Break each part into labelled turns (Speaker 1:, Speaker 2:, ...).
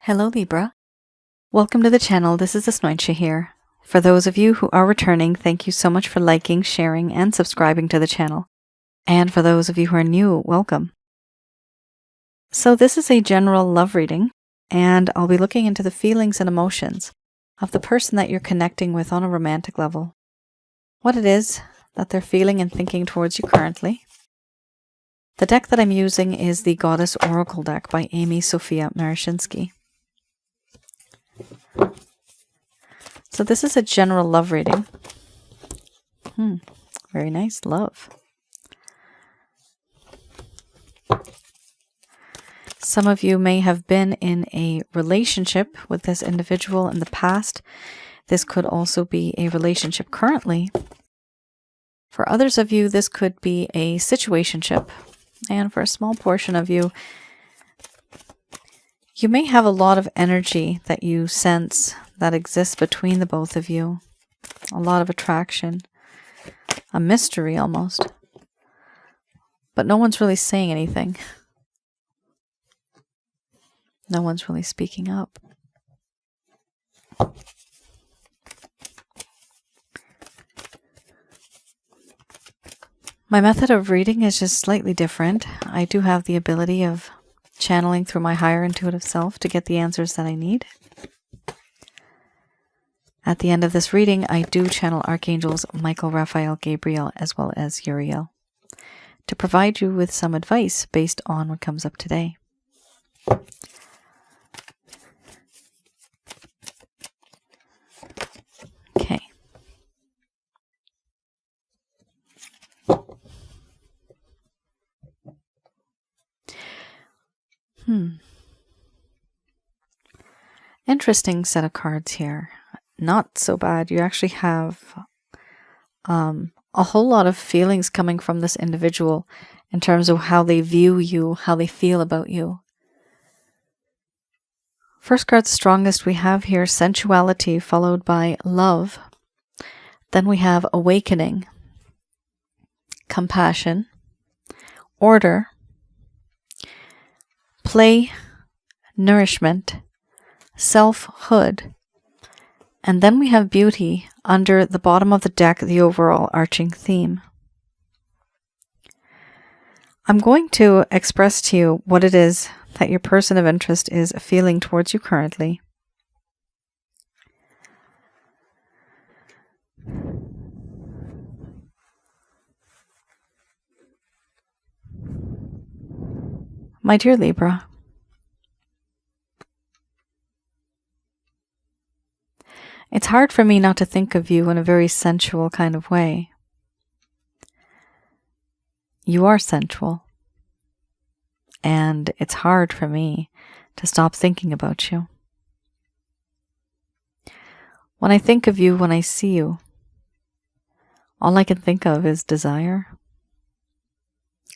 Speaker 1: Hello Libra. Welcome to the channel. This is Asnointia here. For those of you who are returning, thank you so much for liking, sharing, and subscribing to the channel. And for those of you who are new, welcome. So this is a general love reading, and I'll be looking into the feelings and emotions of the person that you're connecting with on a romantic level. What it is that they're feeling and thinking towards you currently. The deck that I'm using is the Goddess Oracle deck by Amy Sophia Marashinsky. So this is a general love reading. Very nice, love. Some of you may have been in a relationship with this individual in the past. This could also be a relationship currently. For others of you, this could be a situationship. And for a small portion of you, you may have a lot of energy that you sense that exists between the both of you. A lot of attraction. A mystery almost. But no one's really saying anything. No one's really speaking up. My method of reading is just slightly different. I do have the ability of channeling through my higher intuitive self to get the answers that I need. At the end of this reading, I do channel Archangels Michael, Raphael, Gabriel, as well as Uriel, to provide you with some advice based on what comes up today. Okay. Interesting set of cards here. Not so bad. You actually have a whole lot of feelings coming from this individual in terms of how they view you, how they feel about you. First card strongest we have here, sensuality, followed by love. Then we have awakening, compassion, order, play, nourishment, selfhood, and then we have beauty under the bottom of the deck, the overall arching theme. I'm going to express to you what it is that your person of interest is feeling towards you currently. My dear Libra, it's hard for me not to think of you in a very sensual kind of way. You are sensual. And it's hard for me to stop thinking about you. When I think of you, when I see you, all I can think of is desire.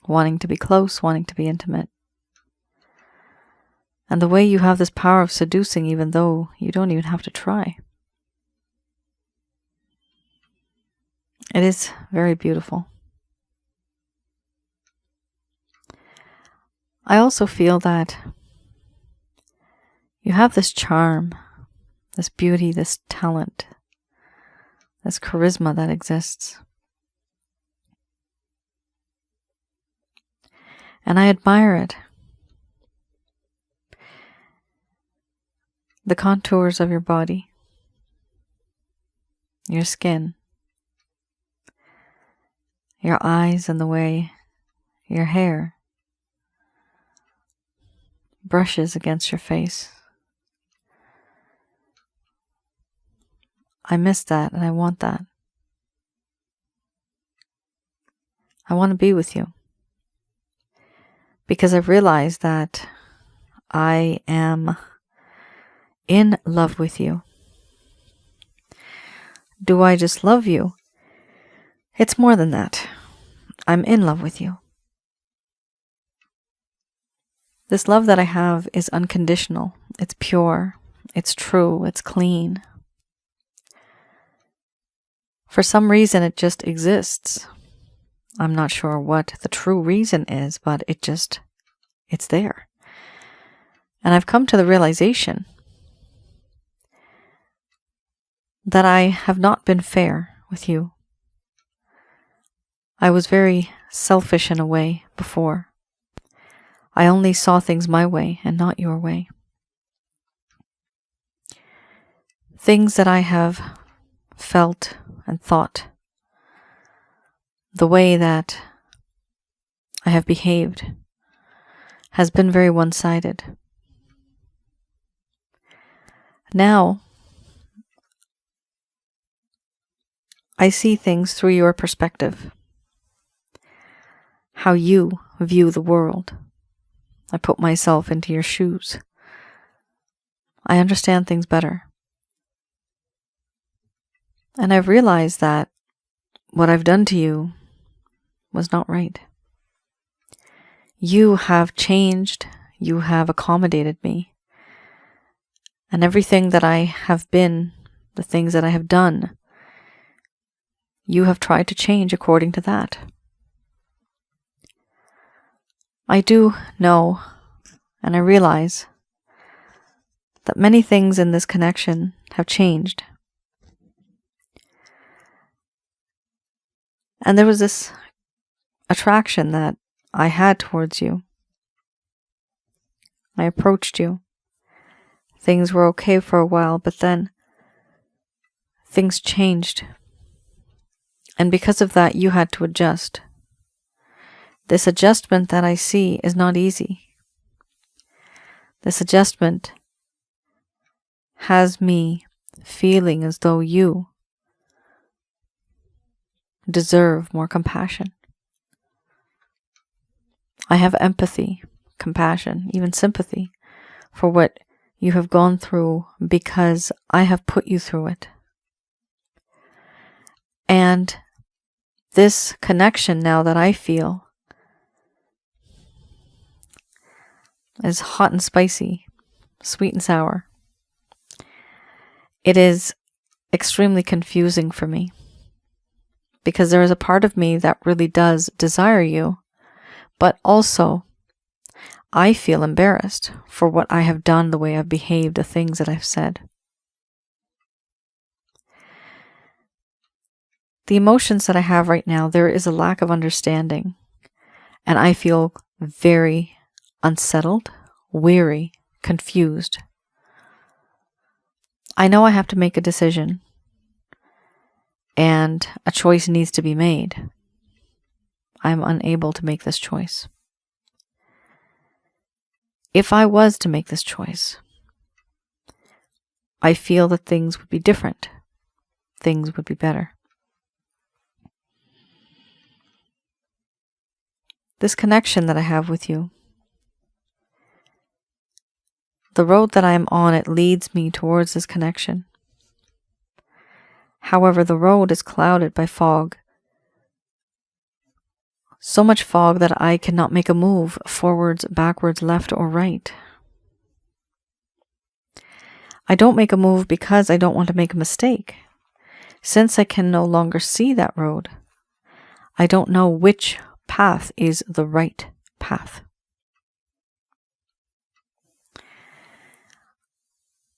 Speaker 1: Wanting to be close, wanting to be intimate. And the way you have this power of seducing even though you don't even have to try. It is very beautiful. I also feel that you have this charm, this beauty, this talent, this charisma that exists. And I admire it. The contours of your body, your skin, your eyes, and the way your hair brushes against your face. I miss that and I want that. I want to be with you. Because I've realized that I am in love with you. Do I just love you? It's more than that. I'm in love with you. This love that I have is unconditional. It's pure. It's true. It's clean. For some reason, it just exists. I'm not sure what the true reason is, but it's there. And I've come to the realization that I have not been fair with you. I was very selfish in a way before. I only saw things my way and not your way. Things that I have felt and thought, the way that I have behaved, has been very one-sided. Now, I see things through your perspective, how you view the world. I put myself into your shoes. I understand things better. And I've realized that what I've done to you was not right. You have changed. You have accommodated me. And everything that I have been, the things that I have done, you have tried to change according to that. I do know, and I realize, that many things in this connection have changed. And there was this attraction that I had towards you. I approached you. Things were okay for a while, but then things changed. And because of that, you had to adjust. This adjustment that I see is not easy. This adjustment has me feeling as though you deserve more compassion. I have empathy, compassion, even sympathy for what you have gone through because I have put you through it. And this connection now that I feel is hot and spicy, sweet and sour. It is extremely confusing for me because there is a part of me that really does desire you, but also I feel embarrassed for what I have done, the way I've behaved, the things that I've said. The emotions that I have right now, there is a lack of understanding, and I feel very unsettled, weary, confused. I know I have to make a decision, and a choice needs to be made. I'm unable to make this choice. If I was to make this choice, I feel that things would be different. Things would be better. This connection that I have with you, the road that I am on, it leads me towards this connection. However, the road is clouded by fog. So much fog that I cannot make a move forwards, backwards, left, or right. I don't make a move because I don't want to make a mistake. Since I can no longer see that road, I don't know which path is the right path.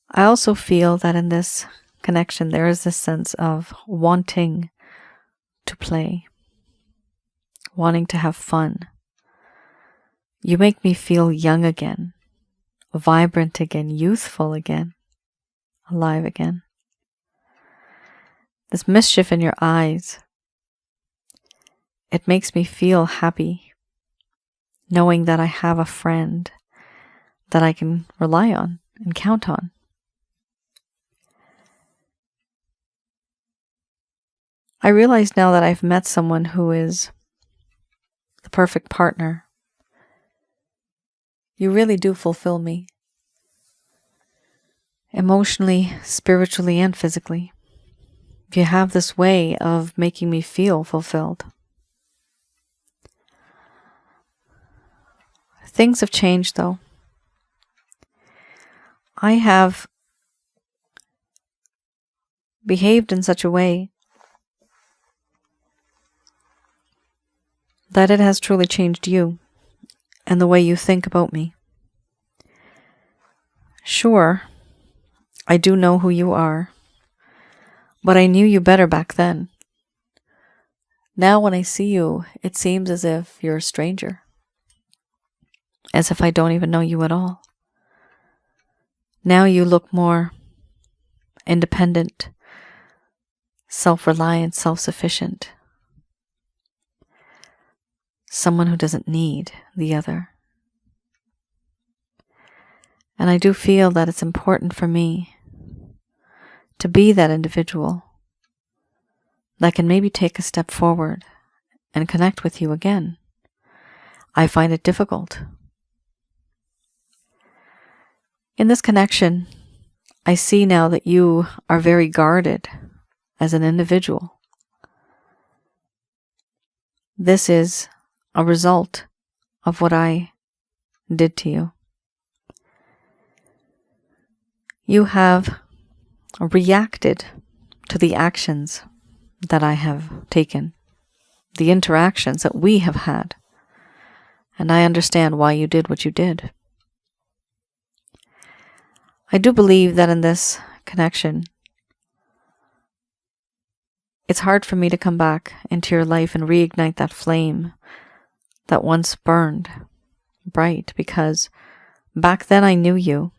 Speaker 1: I also feel that in this connection there is this sense of wanting to play, wanting to have fun. You make me feel young again, vibrant again, youthful again, alive again. This mischief in your eyes, it makes me feel happy, knowing that I have a friend that I can rely on and count on. I realize now that I've met someone who is the perfect partner. You really do fulfill me, emotionally, spiritually, and physically. You have this way of making me feel fulfilled. Things have changed, though. I have behaved in such a way that it has truly changed you and the way you think about me. Sure, I do know who you are, but I knew you better back then. Now when I see you, it seems as if you're a stranger. As if I don't even know you at all. Now you look more independent, self-reliant, self-sufficient. Someone who doesn't need the other. And I do feel that it's important for me to be that individual that can maybe take a step forward and connect with you again. I find it difficult. In this connection, I see now that you are very guarded as an individual. This is a result of what I did to you. You have reacted to the actions that I have taken, the interactions that we have had, and I understand why you did what you did. I do believe that in this connection, it's hard for me to come back into your life and reignite that flame that once burned bright, because back then I knew you,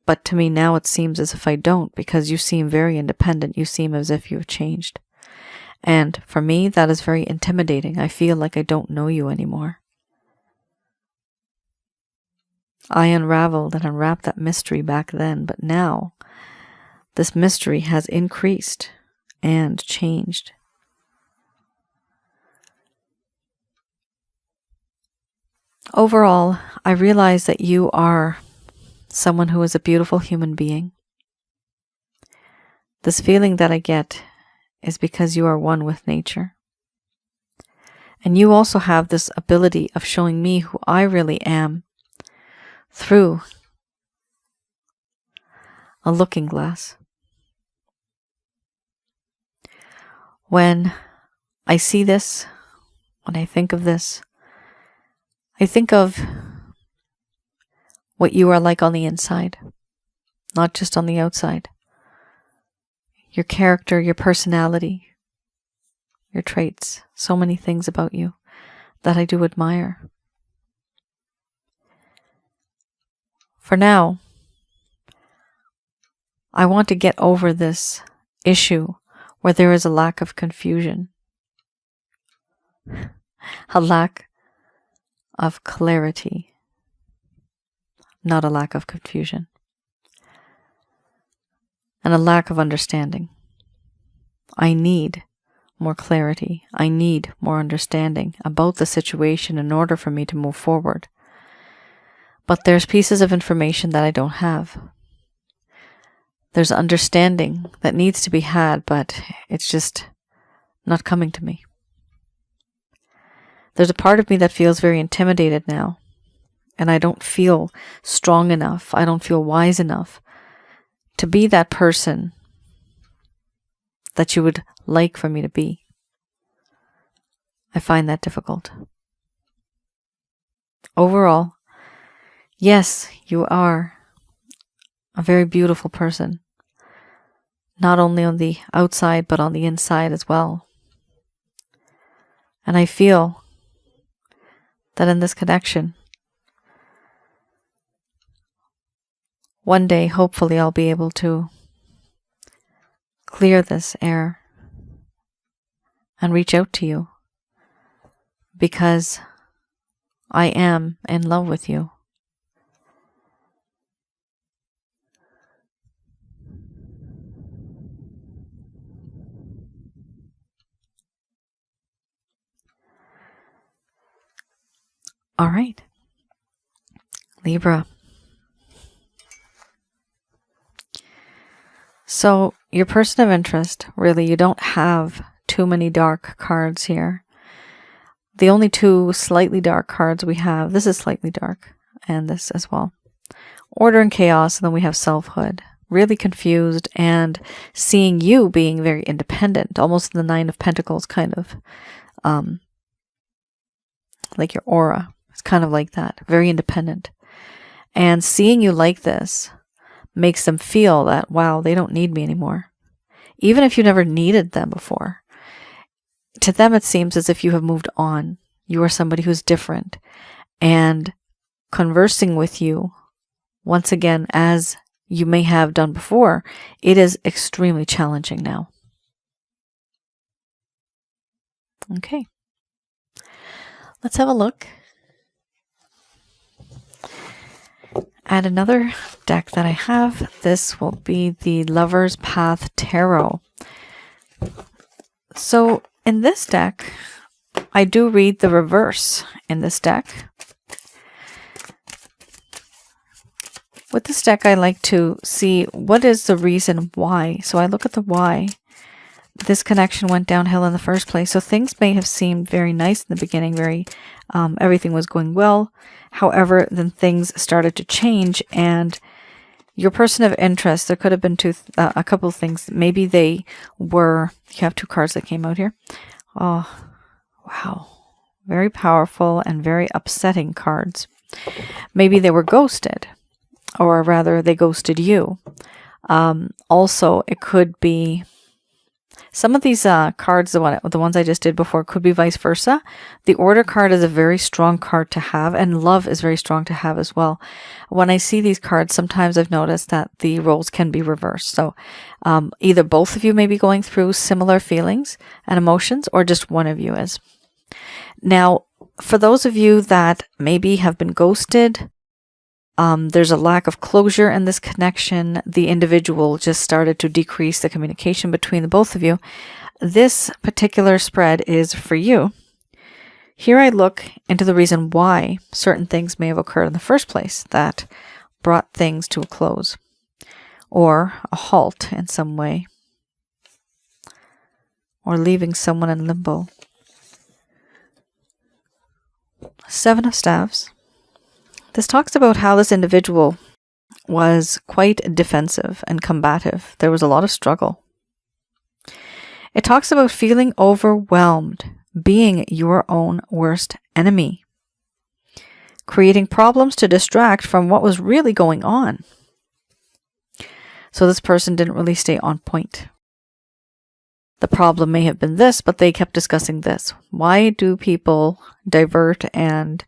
Speaker 1: but to me now it seems as if I don't, because you seem very independent. You seem as if you've changed. And for me, that is very intimidating. I feel like I don't know you anymore. I unraveled and unwrapped that mystery back then, but now this mystery has increased and changed. Overall, I realize that you are someone who is a beautiful human being. This feeling that I get is because you are one with nature. And you also have this ability of showing me who I really am through a looking glass. When I see this, when I think of this, I think of what you are like on the inside, not just on the outside. Your character, your personality, your traits, so many things about you that I do admire. For now, I want to get over this issue where there is a lack of confusion, a lack of clarity, not a lack of confusion, and a lack of understanding. I need more clarity. I need more understanding about the situation in order for me to move forward. But there's pieces of information that I don't have. There's understanding that needs to be had, but it's just not coming to me. There's a part of me that feels very intimidated now, and I don't feel strong enough. I don't feel wise enough to be that person that you would like for me to be. I find that difficult. Overall, yes, you are a very beautiful person, not only on the outside, but on the inside as well. And I feel that in this connection, one day, hopefully, I'll be able to clear this air and reach out to you, because I am in love with you. All right, Libra. So your person of interest, really, you don't have too many dark cards here. The only two slightly dark cards we have, this is slightly dark, and this as well. Order and chaos, and then we have selfhood. Really confused and seeing you being very independent, almost the Nine of Pentacles kind of. Like your aura. It's kind of like that. Very independent. And seeing you like this, makes them feel that, wow, they don't need me anymore. Even if you never needed them before. To them, it seems as if you have moved on. You are somebody who's different. And conversing with you, once again, as you may have done before, it is extremely challenging now. Okay. Let's have a look at another deck that I have. This will be the Lover's Path Tarot. So in this deck, I do read the reverse in this deck. With this deck, I like to see what is the reason why. So I look at the why this connection went downhill in the first place. So things may have seemed very nice in the beginning, everything was going well. However, then things started to change, and your person of interest, there could have been a couple of things. Maybe they were, you have two cards that came out here. Oh, wow. Very powerful and very upsetting cards. Maybe they were ghosted, or rather they ghosted you. Also, it could be some of these cards, the ones I just did before, could be vice versa. The Order card is a very strong card to have, and Love is very strong to have as well. When I see these cards, sometimes I've noticed that the roles can be reversed. So either both of you may be going through similar feelings and emotions, or just one of you is. Now, for those of you that maybe have been ghosted, there's a lack of closure in this connection. The individual just started to decrease the communication between the both of you. This particular spread is for you. Here I look into the reason why certain things may have occurred in the first place that brought things to a close or a halt in some way, or leaving someone in limbo. Seven of Staves. This talks about how this individual was quite defensive and combative. There was a lot of struggle. It talks about feeling overwhelmed, being your own worst enemy, creating problems to distract from what was really going on. So this person didn't really stay on point. The problem may have been this, but they kept discussing this. Why do people divert and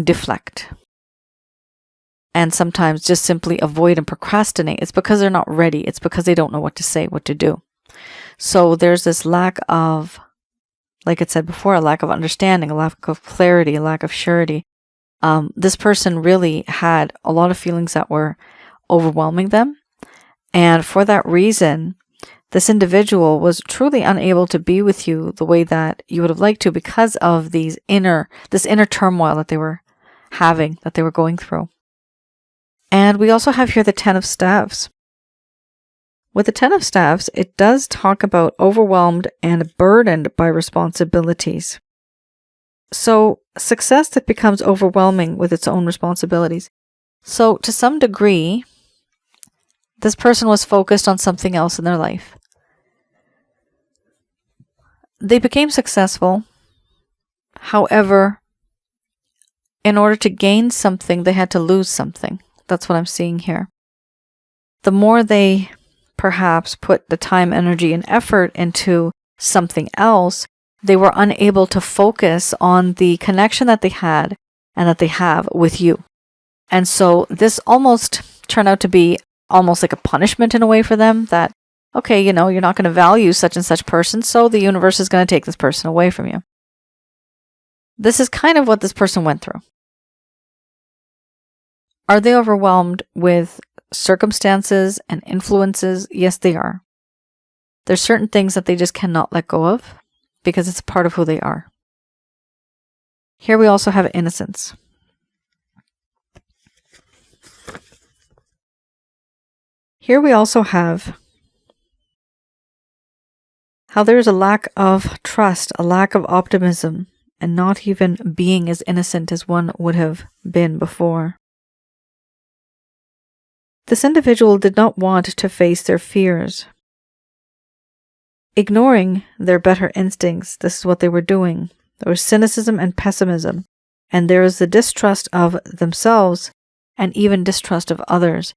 Speaker 1: deflect, and sometimes just simply avoid and procrastinate? It's because they're not ready. It's because they don't know what to say, what to do. So there's this lack of, like it said before, a lack of understanding, a lack of clarity, a lack of surety. This person really had a lot of feelings that were overwhelming them, and for that reason, this individual was truly unable to be with you the way that you would have liked to, because of this inner turmoil that they were having, that they were going through. And we also have here the Ten of Staves. With the Ten of Staves, it does talk about overwhelmed and burdened by responsibilities. So success that becomes overwhelming with its own responsibilities. So to some degree, this person was focused on something else in their life. They became successful. However, in order to gain something, they had to lose something. That's what I'm seeing here. The more they perhaps put the time, energy, and effort into something else, they were unable to focus on the connection that they had and that they have with you. And so this almost turned out to be almost like a punishment in a way for them, that, okay, you're not going to value such and such person, so the universe is going to take this person away from you. This is kind of what this person went through. Are they overwhelmed with circumstances and influences? Yes, they are. There's certain things that they just cannot let go of because it's a part of who they are. Here we also have innocence. Here we also have how there is a lack of trust, a lack of optimism, and not even being as innocent as one would have been before. This individual did not want to face their fears. Ignoring their better instincts, this is what they were doing. There was cynicism and pessimism, and there is the distrust of themselves and even distrust of others.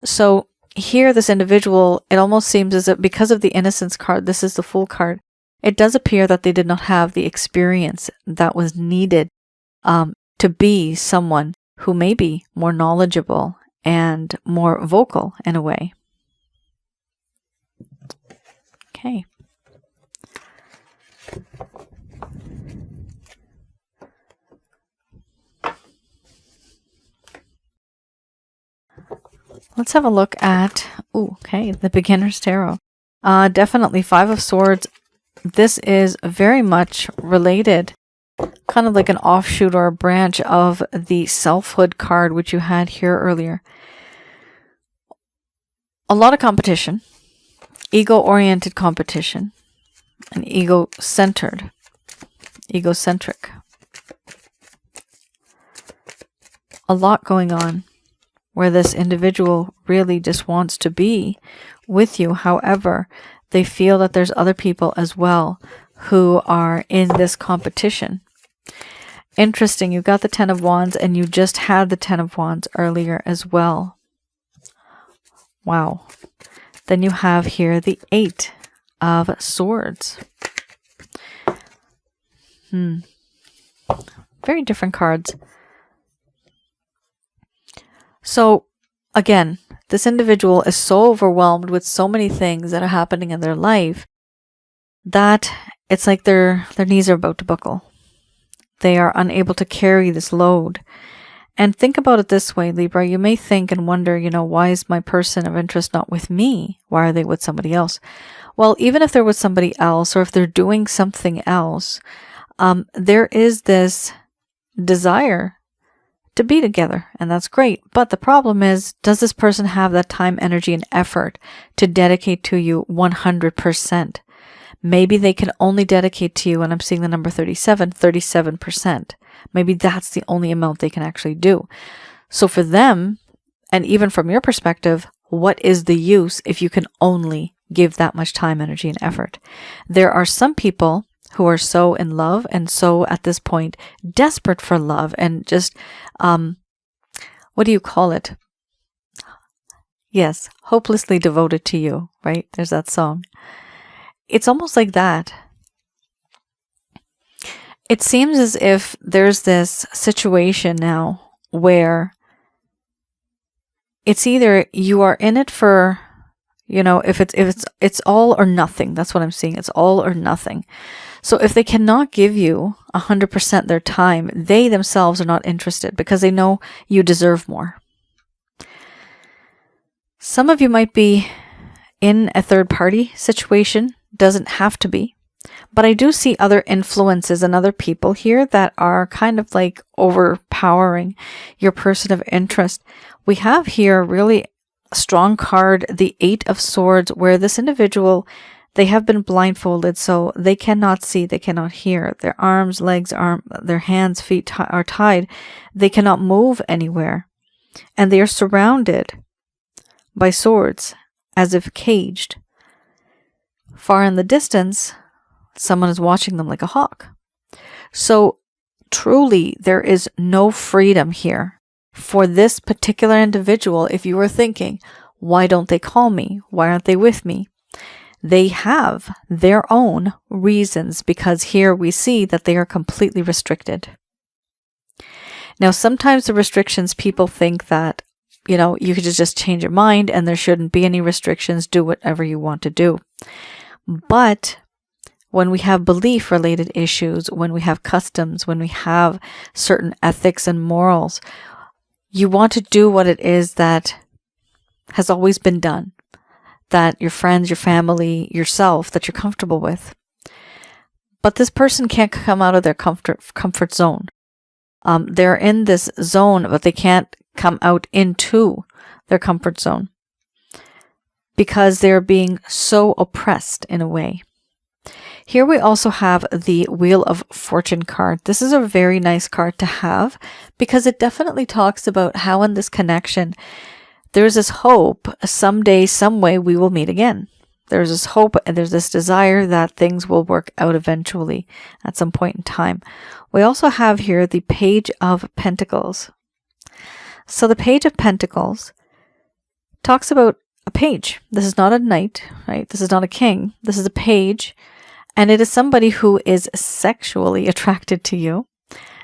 Speaker 1: So here, this individual, it almost seems as if because of the Innocence card, this is the Fool card, it does appear that they did not have the experience that was needed to be someone who may be more knowledgeable and more vocal in a way. Okay. Let's have a look at, the Beginner's Tarot. Definitely 5 of Swords. This is very much related, kind of like an offshoot or a branch of the Selfhood card, which you had here earlier. A lot of competition, ego-oriented competition, and egocentric. A lot going on where this individual really just wants to be with you. However, they feel that there's other people as well who are in this competition. Interesting, you got the 10 of Wands and you just had the 10 of Wands earlier as well. Wow. Then you have here the 8 of Swords. Very different cards. So, again, this individual is so overwhelmed with so many things that are happening in their life that it's like their knees are about to buckle. They are unable to carry this load. And think about it this way, Libra. You may think and wonder, why is my person of interest not with me? Why are they with somebody else? Well, even if they're with somebody else or if they're doing something else, there is this desire to be together, and that's great. But the problem is, does this person have that time, energy, and effort to dedicate to you 100%? Maybe they can only dedicate to you, and I'm seeing the number 37%. Maybe that's the only amount they can actually do. So for them, and even from your perspective, what is the use if you can only give that much time, energy, and effort? There are some people who are so in love and so at this point desperate for love and just, what do you call it? Yes, hopelessly devoted to you, right? There's that song. It's almost like that. It seems as if there's this situation now where it's either you are in it for, if it's all or nothing. That's what I'm seeing. It's all or nothing. So if they cannot give you 100% their time, they themselves are not interested because they know you deserve more. Some of you might be in a third-party situation. Doesn't have to be. But I do see other influences and other people here that are kind of like overpowering your person of interest. We have here really a strong card, the 8 of Swords, where this individual, they have been blindfolded, so they cannot see, they cannot hear. Their arms, legs, their hands, feet are tied. They cannot move anywhere. And they are surrounded by swords, as if caged. Far in the distance, someone is watching them like a hawk. So truly, there is no freedom here for this particular individual. If you were thinking, why don't they call me? Why aren't they with me? They have their own reasons, because here we see that they are completely restricted. Now, sometimes the restrictions, people think that, you could just change your mind and there shouldn't be any restrictions, do whatever you want to do. But when we have belief-related issues, when we have customs, when we have certain ethics and morals, you want to do what it is that has always been done, that your friends, your family, yourself, that you're comfortable with. But this person can't come out of their comfort zone. They're in this zone, but they can't come out into their comfort zone because they're being so oppressed in a way. Here we also have the Wheel of Fortune card. This is a very nice card to have because it definitely talks about how in this connection, there's this hope someday, some way we will meet again. There's this hope and there's this desire that things will work out eventually at some point in time. We also have here the Page of Pentacles. So the Page of Pentacles talks about a page. This is not a knight, right? This is not a king. This is a page. And it is somebody who is sexually attracted to you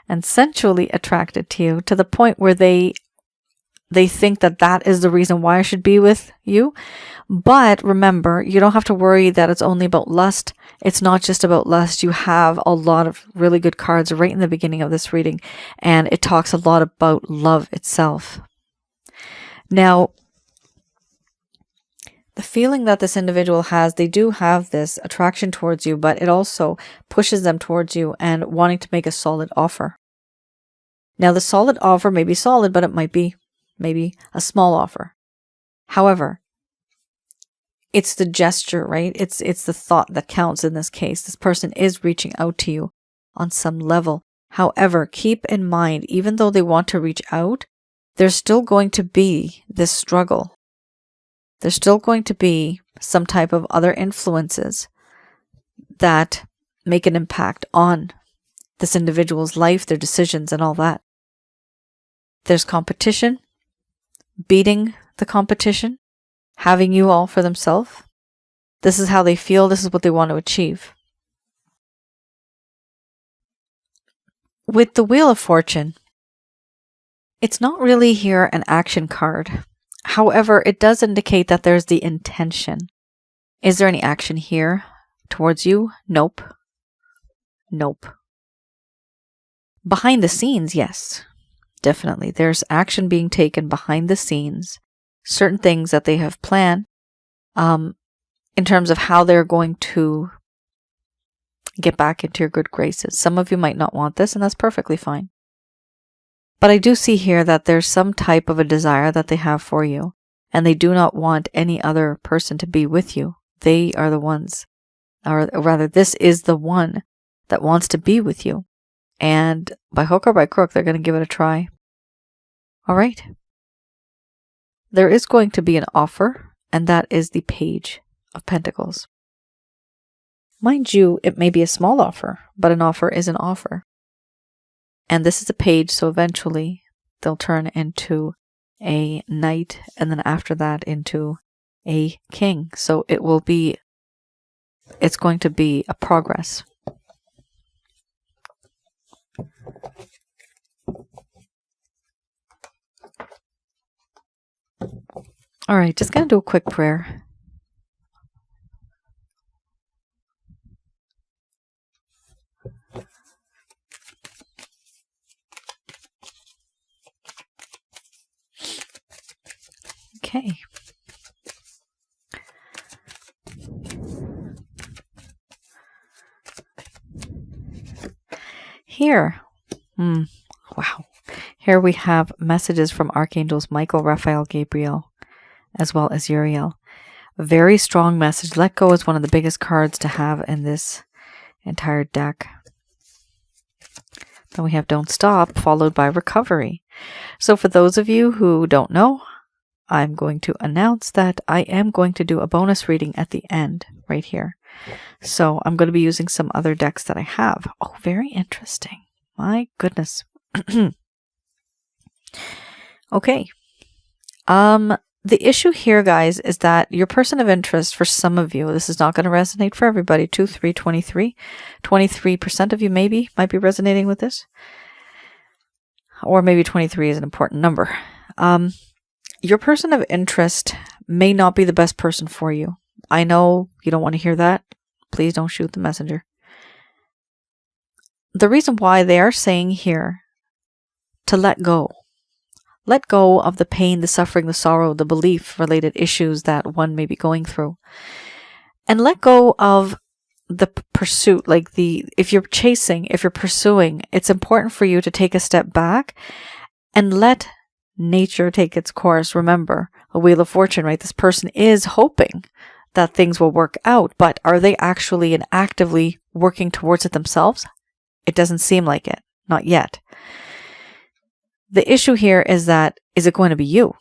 Speaker 1: and sensually attracted to the point where they think that that is the reason why I should be with you. But remember, you don't have to worry that it's only about lust. It's not just about lust. You have a lot of really good cards right in the beginning of this reading, and it talks a lot about love itself. Now, the feeling that this individual has, they do have this attraction towards you, but it also pushes them towards you and wanting to make a solid offer. Now, the solid offer may be solid, but it might be maybe a small offer. However, it's the gesture, right? It's the thought that counts in this case. This person is reaching out to you on some level. However, keep in mind, even though they want to reach out, there's still going to be this struggle. There's still going to be some type of other influences that make an impact on this individual's life, their decisions, and all that. There's competition, beating the competition, having you all for themselves. This is how they feel. This is what they want to achieve. With the Wheel of Fortune, it's not really here an action card. However, it does indicate that there's the intention. Is there any action here towards you? Nope. Nope. Behind the scenes, yes. Definitely. There's action being taken behind the scenes. Certain things that they have planned in terms of how they're going to get back into your good graces. Some of you might not want this, and that's perfectly fine. But I do see here that there's some type of a desire that they have for you, and they do not want any other person to be with you. They are the ones, or rather, this is the one that wants to be with you. And by hook or by crook, they're going to give it a try. All right. There is going to be an offer, and that is the Page of Pentacles. Mind you, it may be a small offer, but an offer is an offer. And this is a page, so eventually they'll turn into a knight, and then after that into a king. So it's going to be a progress. All right, just going to do a quick prayer. Okay. Here. Wow. Here we have messages from Archangels Michael, Raphael, Gabriel, as well as Uriel. A very strong message. Let go is one of the biggest cards to have in this entire deck. Then we have Don't Stop, followed by Recovery. So for those of you who don't know, I'm going to announce that I am going to do a bonus reading at the end, right here. So I'm going to be using some other decks that I have. Oh, very interesting. My goodness. Okay. The issue here, guys, is that your person of interest, for some of you, this is not going to resonate for everybody. 2, 3, 23. 23% of you maybe might be resonating with this. Or maybe 23 is an important number. Your person of interest may not be the best person for you. I know you don't want to hear that. Please don't shoot the messenger. The reason why they are saying here to let go. Let go of the pain, the suffering, the sorrow, the belief-related issues that one may be going through. And let go of the pursuit. Like if you're chasing, if you're pursuing, it's important for you to take a step back and let nature take its course. Remember, a Wheel of Fortune, right? This person is hoping that things will work out, but are they actually and actively working towards it themselves? It doesn't seem like it. Not yet. The issue here is that, is it going to be you?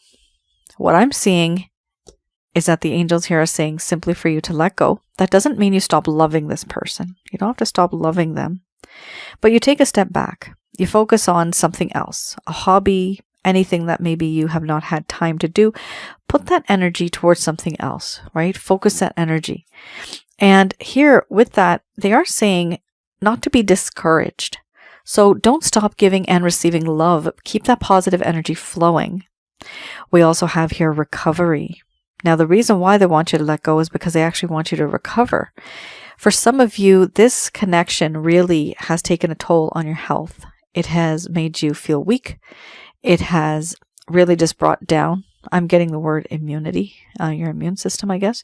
Speaker 1: What I'm seeing is that the angels here are saying simply for you to let go. That doesn't mean you stop loving this person. You don't have to stop loving them. But you take a step back. You focus on something else, a hobby, anything that maybe you have not had time to do, put that energy towards something else, right? Focus that energy. And here with that, they are saying not to be discouraged. So don't stop giving and receiving love. Keep that positive energy flowing. We also have here recovery. Now, the reason why they want you to let go is because they actually want you to recover. For some of you, this connection really has taken a toll on your health. It has made you feel weak. It has really just brought down, I'm getting the word immunity, your immune system, I guess.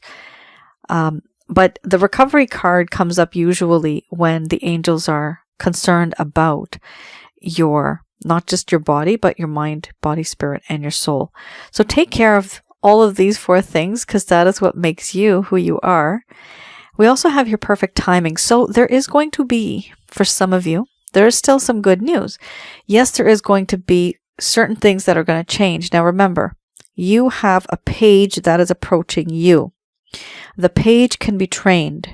Speaker 1: But the recovery card comes up usually when the angels are concerned about your, not just your body, but your mind, body, spirit, and your soul. So take care of all of these 4 things, because that is what makes you who you are. We also have your perfect timing. So there is going to be, for some of you, there is still some good news. Yes, there is going to be certain things that are going to change. Now remember, you have a page that is approaching you. The page can be trained.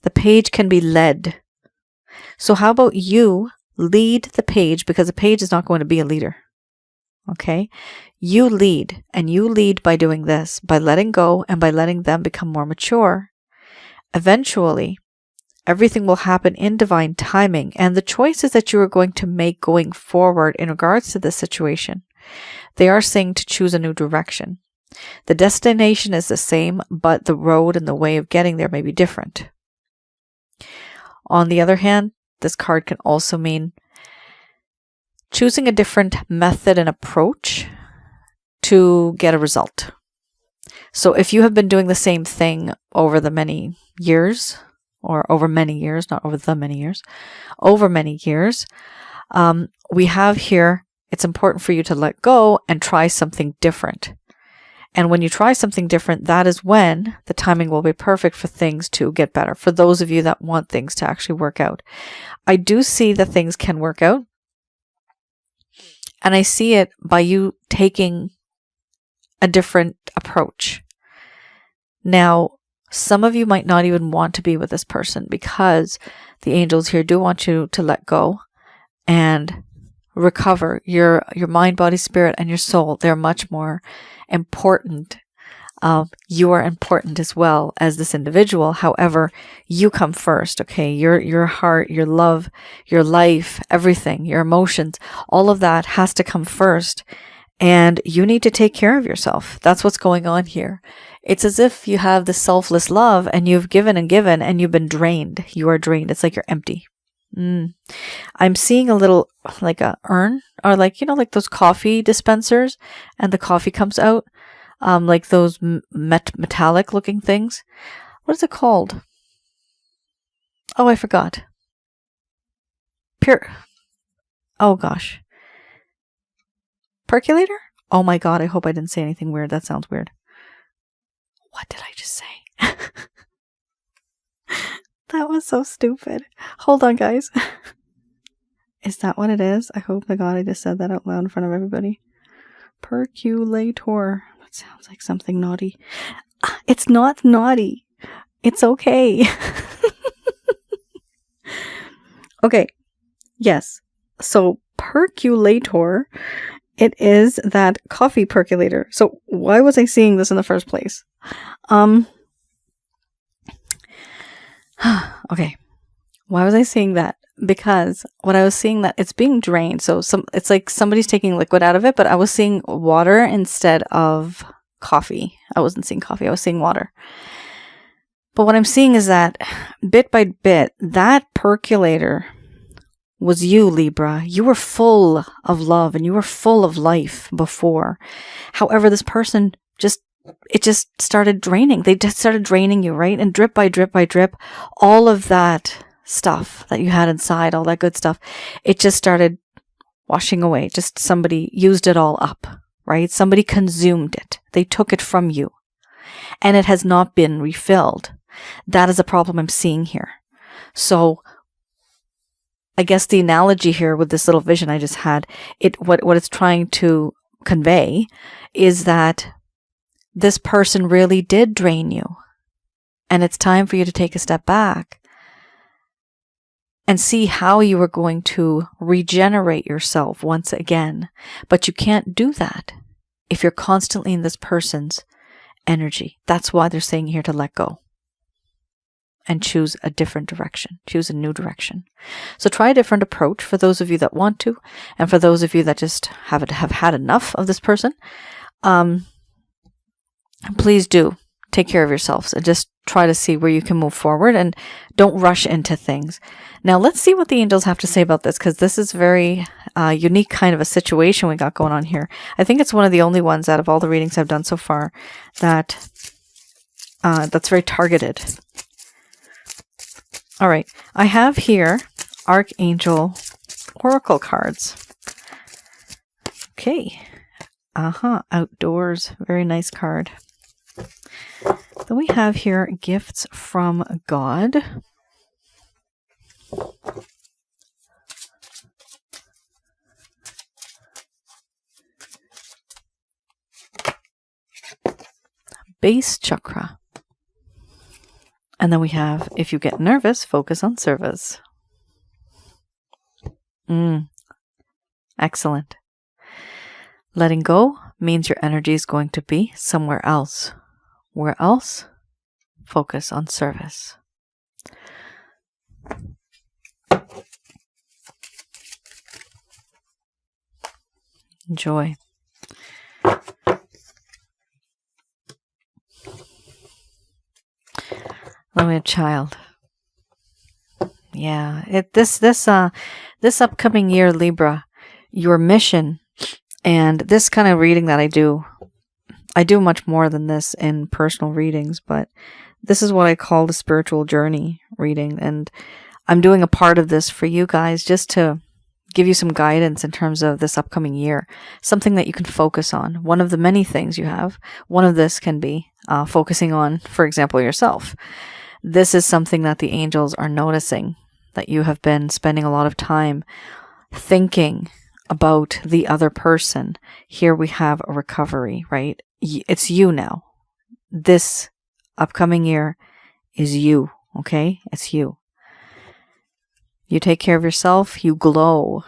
Speaker 1: The page can be led. So how about you lead the page, because the page is not going to be a leader. Okay? You lead, and you lead by doing this, by letting go and by letting them become more mature. Eventually, everything will happen in divine timing, and the choices that you are going to make going forward in regards to this situation, they are saying to choose a new direction. The destination is the same, but the road and the way of getting there may be different. On the other hand, this card can also mean choosing a different method and approach to get a result. So if you have been doing the same thing over the many years, or over many years, not over the many years, over many years, we have here, it's important for you to let go and try something different. And when you try something different, that is when the timing will be perfect for things to get better. For those of you that want things to actually work out. I do see that things can work out. And I see it by you taking a different approach. Now, some of you might not even want to be with this person, because the angels here do want you to let go and recover your mind, body, spirit, and your soul. They're much more important. You are important as well as this individual. However, you come first, okay? Your heart, your love, your life, everything, your emotions, all of that has to come first. And you need to take care of yourself. That's what's going on here. It's as if you have this selfless love and you've given and you've been drained. You are drained. It's like you're empty. I'm seeing a little, like a urn, or like, like those coffee dispensers, and the coffee comes out, like those metallic looking things. What is it called? Oh, I forgot. Oh gosh. Percolator? Oh my god, I hope I didn't say anything weird. That sounds weird. What did I just say? That was so stupid. Hold on, guys. Is that what it is? I hope to God I just said that out loud in front of everybody. Percolator. That sounds like something naughty. It's not naughty. It's okay. Okay. Yes. So percolator, it is that coffee percolator. So why was I seeing this in the first place? Okay. Why was I seeing that? Because when I was seeing that, it's being drained. So it's like somebody's taking liquid out of it, but I was seeing water instead of coffee. I wasn't seeing coffee. I was seeing water. But what I'm seeing is that bit by bit, that percolator was you, Libra. You were full of love and you were full of life before. However, this person just started draining. They just started draining you, right? And drip by drip by drip, all of that stuff that you had inside, all that good stuff, it just started washing away. Just somebody used it all up, right? Somebody consumed it. They took it from you. And it has not been refilled. That is a problem I'm seeing here. So I guess the analogy here with this little vision I just had, what it's trying to convey is that this person really did drain you. And it's time for you to take a step back and see how you are going to regenerate yourself once again. But you can't do that if you're constantly in this person's energy. That's why they're saying here to let go and choose a different direction, choose a new direction. So try a different approach for those of you that want to, and for those of you that just have had enough of this person. Please do take care of yourselves and just try to see where you can move forward, and don't rush into things. Now let's see what the angels have to say about this, because this is very unique kind of a situation we got going on here. I think it's one of the only ones out of all the readings I've done so far that that's very targeted. All right, I have here Archangel Oracle cards. Okay. Outdoors. Very nice card. Then we have here gifts from God. Base chakra. And then we have, if you get nervous, focus on service. Excellent. Letting go means your energy is going to be somewhere else. Where else? Focus on service. Enjoy. Let me a child. Yeah, this upcoming year, Libra, your mission, and this kind of reading that I do much more than this in personal readings, but this is what I call the spiritual journey reading, and I'm doing a part of this for you guys just to give you some guidance in terms of this upcoming year, something that you can focus on. One of the many things you have, one of this can be focusing on, for example, yourself. This is something that the angels are noticing, that you have been spending a lot of time thinking about the other person. Here we have a recovery, right? It's you now. This upcoming year is you, okay? It's you. You take care of yourself, you glow,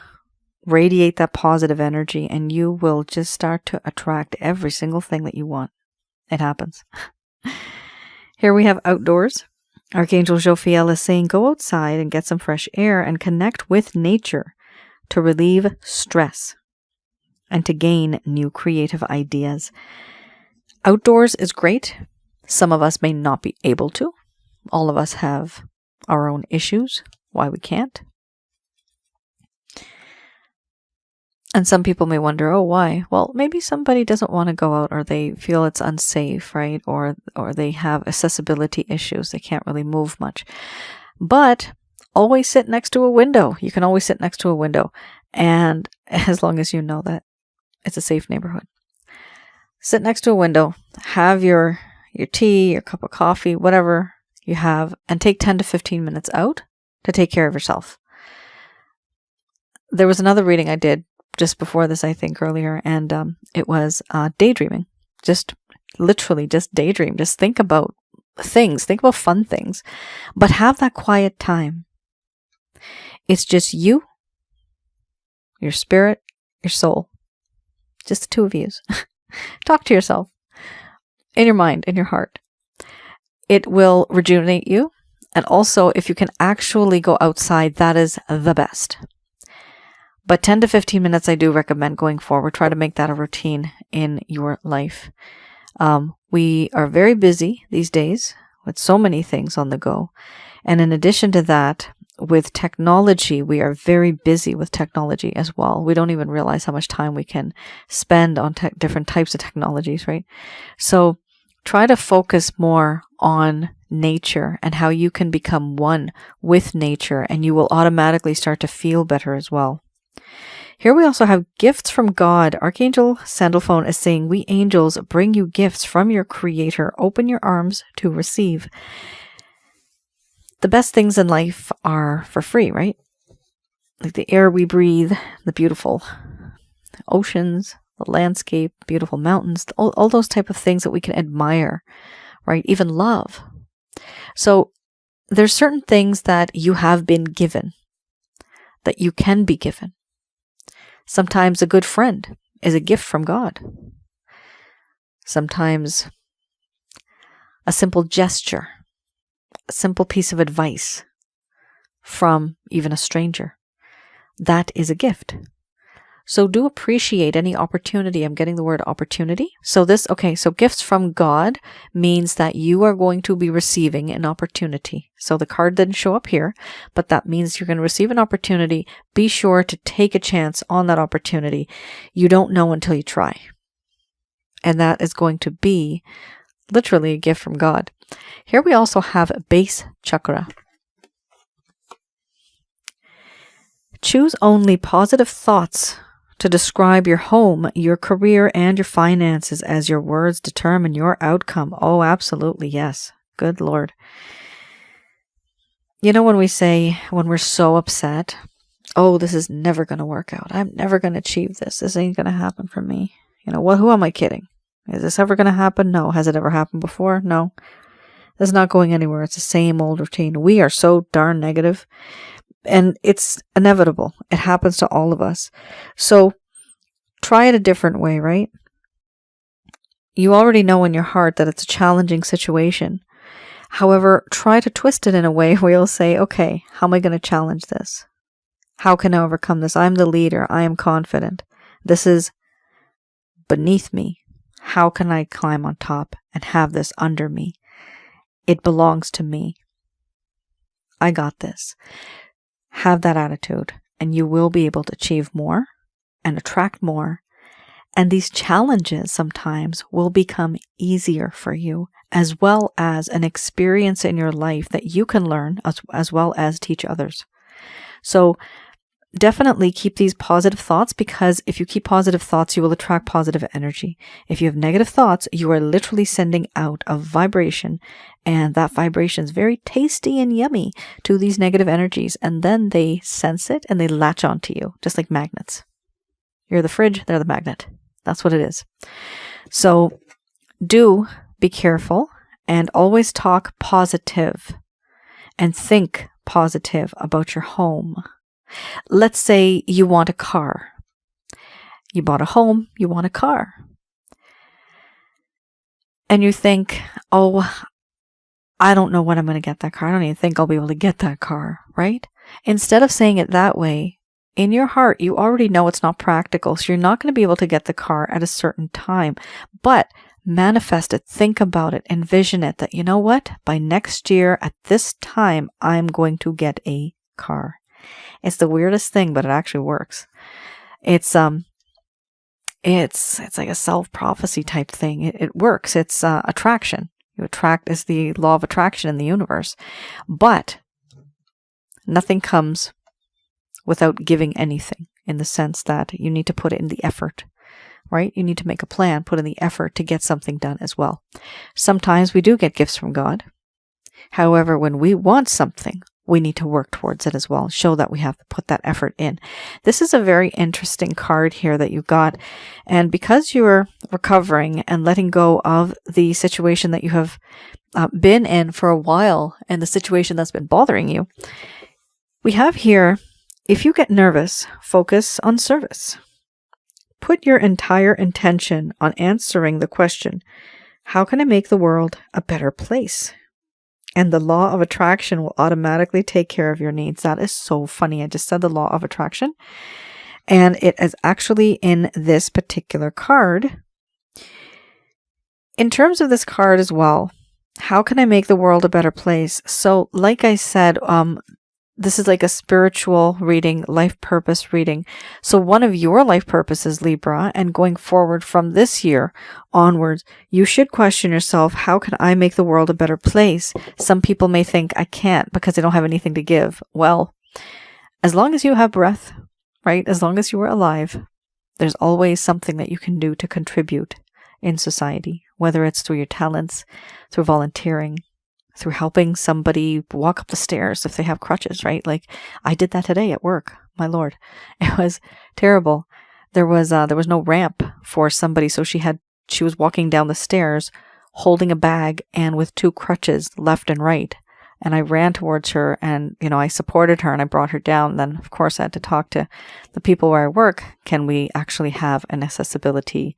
Speaker 1: radiate that positive energy, and you will just start to attract every single thing that you want. It happens. Here we have outdoors. Archangel Jophiel is saying, go outside and get some fresh air and connect with nature to relieve stress and to gain new creative ideas. Outdoors is great. Some of us may not be able to. All of us have our own issues, why we can't. And some people may wonder, oh, why? Well, maybe somebody doesn't want to go out, or they feel it's unsafe, right? Or they have accessibility issues. They can't really move much. But always sit next to a window. You can always sit next to a window. And as long as you know that it's a safe neighborhood. Sit next to a window, have your tea, your cup of coffee, whatever you have, and take 10 to 15 minutes out to take care of yourself. There was another reading I did just before this, I think, earlier, and it was daydreaming. Just literally just daydream. Just think about things. Think about fun things. But have that quiet time. It's just you, your spirit, your soul. Just the two of yous. Talk to yourself in your mind, in your heart. It will rejuvenate you. And also, if you can actually go outside, that is the best. But 10 to 15 minutes, I do recommend going forward. Try to make that a routine in your life. We are very busy these days with so many things on the go. And in addition to that, with technology, we are very busy with technology as well. We don't even realize how much time we can spend on different types of technologies, right? So try to focus more on nature and how you can become one with nature, and you will automatically start to feel better as well. Here we also have gifts from God. Archangel Sandalphon is saying, we angels bring you gifts from your Creator. Open your arms to receive. The best things in life are for free, right? Like the air we breathe, the beautiful oceans, the landscape, beautiful mountains, all those type of things that we can admire, right? Even love. So there's certain things that you have been given. that you can be given. Sometimes a good friend is a gift from God. Sometimes a simple gesture, a simple piece of advice from even a stranger, that is a gift. So do appreciate any opportunity. I'm getting the word opportunity. So gifts from God means that you are going to be receiving an opportunity. So the card didn't show up here, but that means you're going to receive an opportunity. Be sure to take a chance on that opportunity. You don't know until you try. And that is going to be literally a gift from God. Here we also have a base chakra. Choose only positive thoughts to describe your home, your career, and your finances, as your words determine your outcome. Oh, absolutely, yes. Good Lord. You know when we say, when we're so upset, oh, this is never going to work out. I'm never going to achieve this. This ain't going to happen for me. You know, who am I kidding? Is this ever going to happen? No. Has it ever happened before? No. It's not going anywhere. It's the same old routine. We are so darn negative. And it's inevitable. It happens to all of us. So try it a different way, right? You already know in your heart that it's a challenging situation. However, try to twist it in a way where you'll say, okay, how am I going to challenge this? How can I overcome this? I'm the leader. I am confident. This is beneath me. How can I climb on top and have this under me? It belongs to me. I got this. Have that attitude, and you will be able to achieve more and attract more. And these challenges sometimes will become easier for you, as well as an experience in your life that you can learn as well as teach others. So definitely keep these positive thoughts, because if you keep positive thoughts, you will attract positive energy. If you have negative thoughts, you are literally sending out a vibration, and that vibration is very tasty and yummy to these negative energies, and then they sense it and they latch onto you, just like magnets. You're the fridge, they're the magnet. That's what it is. So do be careful and always talk positive and think positive about your home. Let's say you want a car. You bought a home, you want a car. And you think, oh, I don't know when I'm going to get that car. I don't even think I'll be able to get that car, right? Instead of saying it that way, in your heart, you already know it's not practical. So you're not going to be able to get the car at a certain time. But manifest it, think about it, envision it, that you know what? By next year at this time, I'm going to get a car. It's the weirdest thing, but it actually works. It's like a self-prophecy type thing. It works. It's attraction. You attract is the law of attraction in the universe. But nothing comes without giving anything, in the sense that you need to put it in the effort, right? You need to make a plan, put in the effort to get something done as well. Sometimes we do get gifts from God. However, when we want something, we need to work towards it as well. Show that we have to put that effort in. This is a very interesting card here that you got. And because you're recovering and letting go of the situation that you have been in for a while, and the situation that's been bothering you, we have here, if you get nervous, focus on service. Put your entire intention on answering the question, how can I make the world a better place? And the law of attraction will automatically take care of your needs. That is so funny. I just said the law of attraction. And it is actually in this particular card. In terms of this card as well, how can I make the world a better place? So like I said, this is like a spiritual reading, life purpose reading. So one of your life purposes, Libra, and going forward from this year onwards, you should question yourself, how can I make the world a better place? Some people may think I can't because they don't have anything to give. Well, as long as you have breath, right? As long as you are alive, there's always something that you can do to contribute in society, whether it's through your talents, through volunteering, through helping somebody walk up the stairs if they have crutches, right? Like I did that today at work. My Lord, it was terrible. There was no ramp for somebody, so she was walking down the stairs holding a bag and with two crutches left and right. And I ran towards her and, I supported her and I brought her down. Then, of course, I had to talk to the people where I work. Can we actually have an accessibility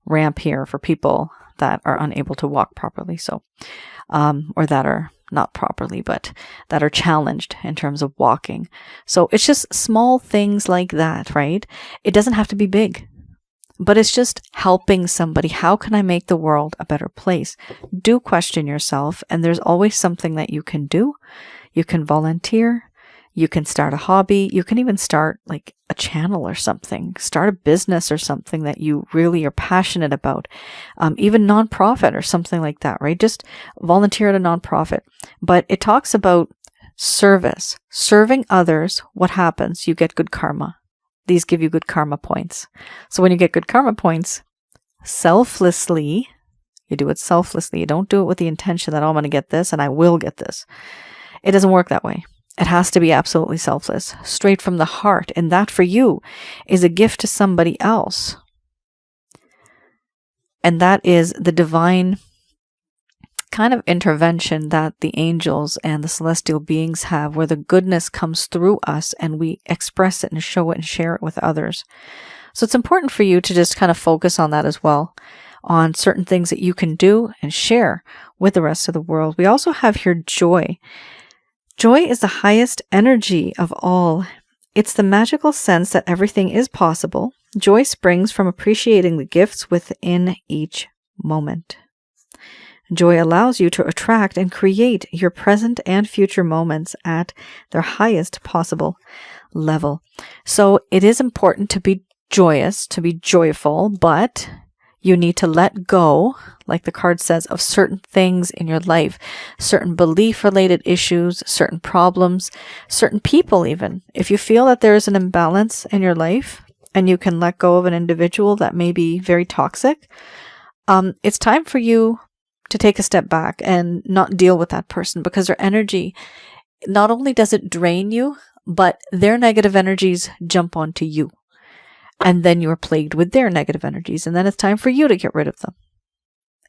Speaker 1: ramp here for people that are unable to walk properly? So, or that are not properly, but that are challenged in terms of walking. So it's just small things like that, right? It doesn't have to be big, but it's just helping somebody. How can I make the world a better place? Do question yourself, and there's always something that you can do. You can volunteer. You can start a hobby. You can even start like a channel or something. Start a business or something that you really are passionate about. Even nonprofit or something like that, right? Just volunteer at a nonprofit. But it talks about service. Serving others, what happens? You get good karma. These give you good karma points. So when you get good karma points, selflessly, you do it selflessly. You don't do it with the intention that, oh, I'm going to get this and I will get this. It doesn't work that way. It has to be absolutely selfless, straight from the heart. And that for you is a gift to somebody else. And that is the divine kind of intervention that the angels and the celestial beings have, where the goodness comes through us and we express it and show it and share it with others. So it's important for you to just kind of focus on that as well, on certain things that you can do and share with the rest of the world. We also have here joy. Joy is the highest energy of all. It's the magical sense that everything is possible. Joy springs from appreciating the gifts within each moment. Joy allows you to attract and create your present and future moments at their highest possible level. So it is important to be joyous, to be joyful, but you need to let go, like the card says, of certain things in your life, certain belief-related issues, certain problems, certain people even. If you feel that there is an imbalance in your life and you can let go of an individual that may be very toxic, it's time for you to take a step back and not deal with that person, because their energy, not only does it drain you, but their negative energies jump onto you. And then you are plagued with their negative energies. And then it's time for you to get rid of them.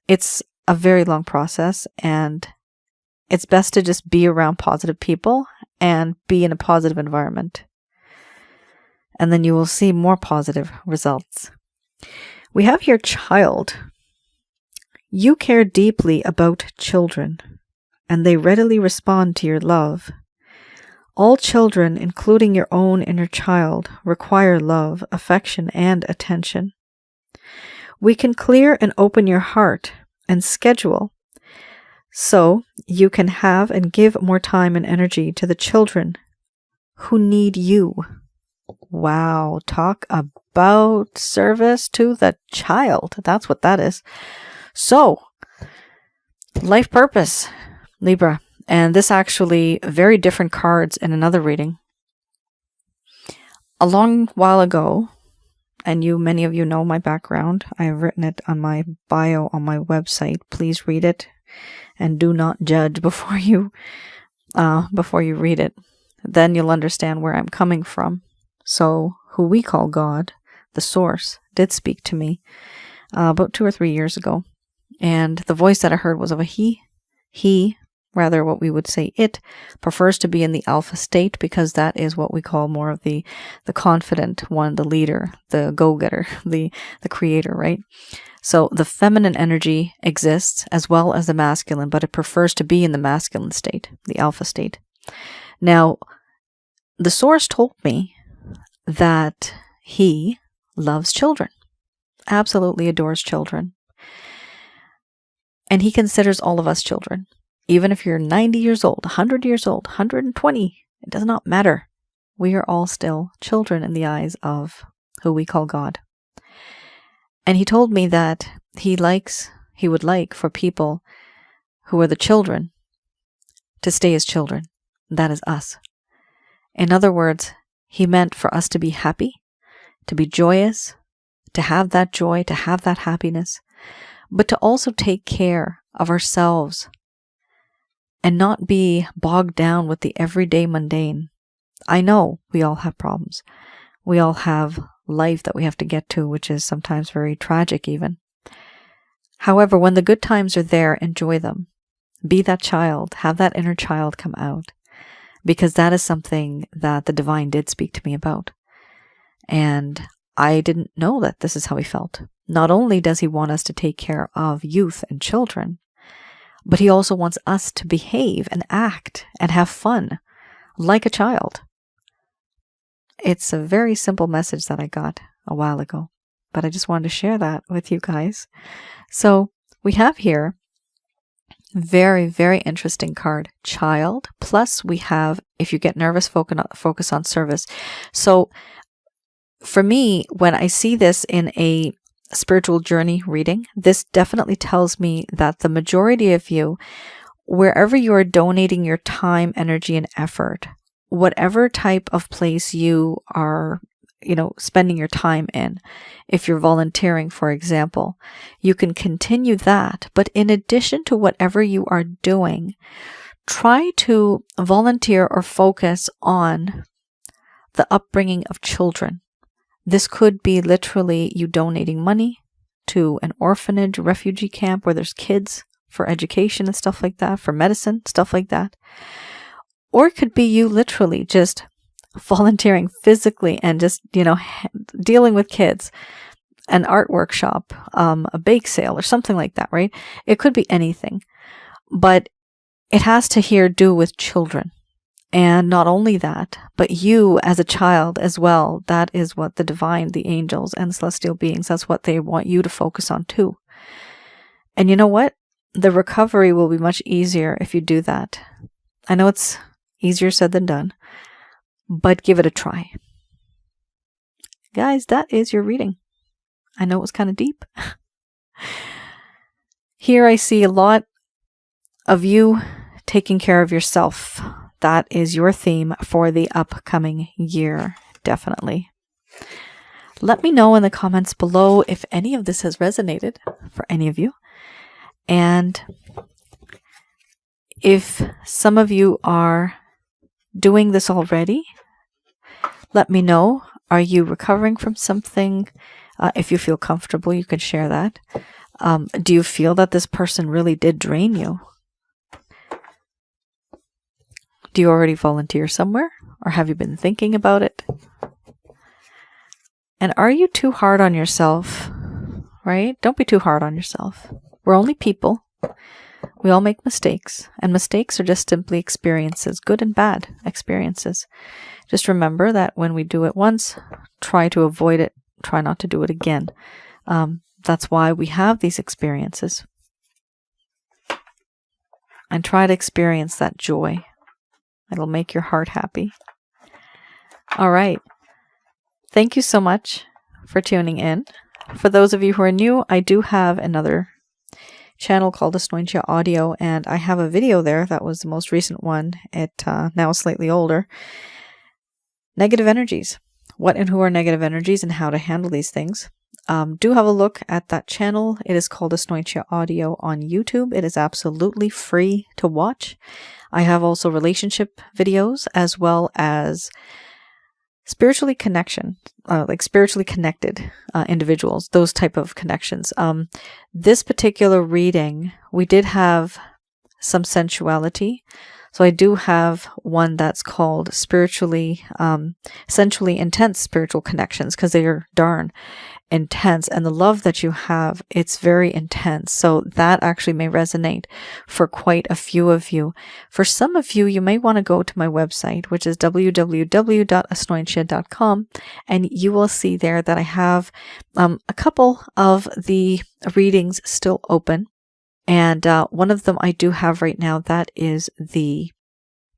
Speaker 1: It's a very long process, and it's best to just be around positive people and be in a positive environment. And then you will see more positive results. We have here child. You care deeply about children, and they readily respond to your love. All children, including your own inner child, require love, affection, and attention. We can clear and open your heart and schedule so you can have and give more time and energy to the children who need you. Wow, talk about service to the child. That's what that is. So, life purpose, Libra. And this actually, very different cards in another reading. A long while ago, and many of you know my background. I have written it on my bio on my website. Please read it and do not judge before you read it. Then you'll understand where I'm coming from. So, who we call God, the source, did speak to me about 2 or 3 years ago. And the voice that I heard was of a he. Rather, what we would say it prefers to be in the alpha state, because that is what we call more of the confident one, the leader, the go-getter, the creator, right? So the feminine energy exists as well as the masculine, but it prefers to be in the masculine state, the alpha state. Now, the source told me that he loves children, absolutely adores children. And he considers all of us children. Even if you're 90 years old, 100 years old, 120, it does not matter. We are all still children in the eyes of who we call God. And he told me that he would like for people who are the children to stay as children. That is us. In other words, he meant for us to be happy, to be joyous, to have that joy, to have that happiness, but to also take care of ourselves and not be bogged down with the everyday mundane. I know we all have problems. We all have life that we have to get to, which is sometimes very tragic even. However, when the good times are there, enjoy them. Be that child. Have that inner child come out. Because that is something that the divine did speak to me about. And I didn't know that this is how he felt. Not only does he want us to take care of youth and children, but he also wants us to behave and act and have fun like a child. It's a very simple message that I got a while ago, but I just wanted to share that with you guys. So we have here very, very interesting card, child. Plus we have, if you get nervous, focus on service. So for me, when I see this in a spiritual journey reading, this definitely tells me that the majority of you, wherever you are donating your time, energy, and effort, whatever type of place you are, spending your time in, if you're volunteering, for example, you can continue that. But in addition to whatever you are doing, try to volunteer or focus on the upbringing of children. This could be literally you donating money to an orphanage, refugee camp where there's kids for education and stuff like that, for medicine, stuff like that. Or it could be you literally just volunteering physically and just, dealing with kids, an art workshop, a bake sale or something like that, right? It could be anything, but it has to do with children. And not only that, but you as a child as well. That is what the divine, the angels, and celestial beings, that's what they want you to focus on too. And you know what? The recovery will be much easier if you do that. I know it's easier said than done, but give it a try. Guys, that is your reading. I know it was kind of deep. Here I see a lot of you taking care of yourself. That is your theme for the upcoming year, definitely. Let me know in the comments below if any of this has resonated for any of you. And if some of you are doing this already, let me know. Are you recovering from something? If you feel comfortable, you can share that. Do you feel that this person really did drain you? Do you already volunteer somewhere? Or have you been thinking about it? And are you too hard on yourself? Right? Don't be too hard on yourself. We're only people. We all make mistakes. And mistakes are just simply experiences, good and bad experiences. Just remember that when we do it once, try to avoid it. Try not to do it again. That's why we have these experiences. And try to experience that joy. It'll make your heart happy. All right. Thank you so much for tuning in. For those of you who are new, I do have another channel called Asnointia Audio, and I have a video there. That was the most recent one. It now is slightly older. Negative energies. What and who are negative energies and how to handle these things. Do have a look at that channel. It is called Asnointia Audio on YouTube. It is absolutely free to watch. I have also relationship videos as well as spiritually connected individuals, those type of connections. This particular reading, we did have some sensuality. So I do have one that's called sensually intense spiritual connections, because they are darn intense, and the love that you have, it's very intense. So that actually may resonate for quite a few of you. For some of you, you may want to go to my website, which is www.asnointia.com, and you will see there that I have a couple of the readings still open. And one of them I do have right now, that is the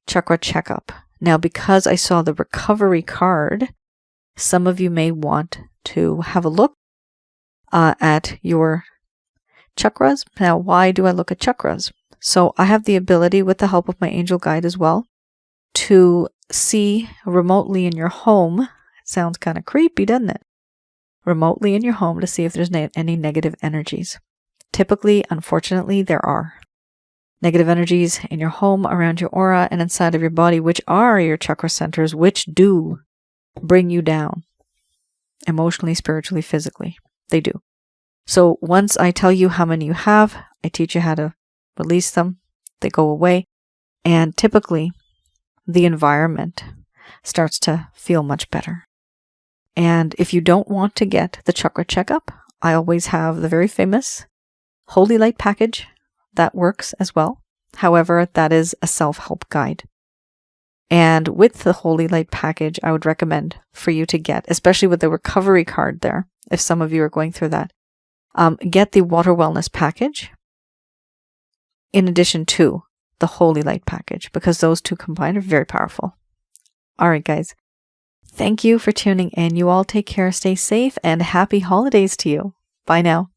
Speaker 1: chakra checkup. Now, because I saw the recovery card, some of you may want to have a look at your chakras. Now, why do I look at chakras? So I have the ability, with the help of my angel guide as well, to see remotely in your home. It sounds kind of creepy, doesn't it? Remotely in your home to see if there's any negative energies. Typically, unfortunately, there are negative energies in your home, around your aura, and inside of your body, which are your chakra centers, which do bring you down emotionally, spiritually, physically. They do. So once I tell you how many you have, I teach you how to release them, they go away, and typically the environment starts to feel much better. And if you don't want to get the chakra checkup, I always have the very famous Holy Light package that works as well. However, that is a self-help guide. And with the Holy Light package, I would recommend for you to get, especially with the recovery card there, if some of you are going through that, get the Water Wellness package in addition to the Holy Light package, because those two combined are very powerful. All right, guys. Thank you for tuning in. You all take care, stay safe, and happy holidays to you. Bye now.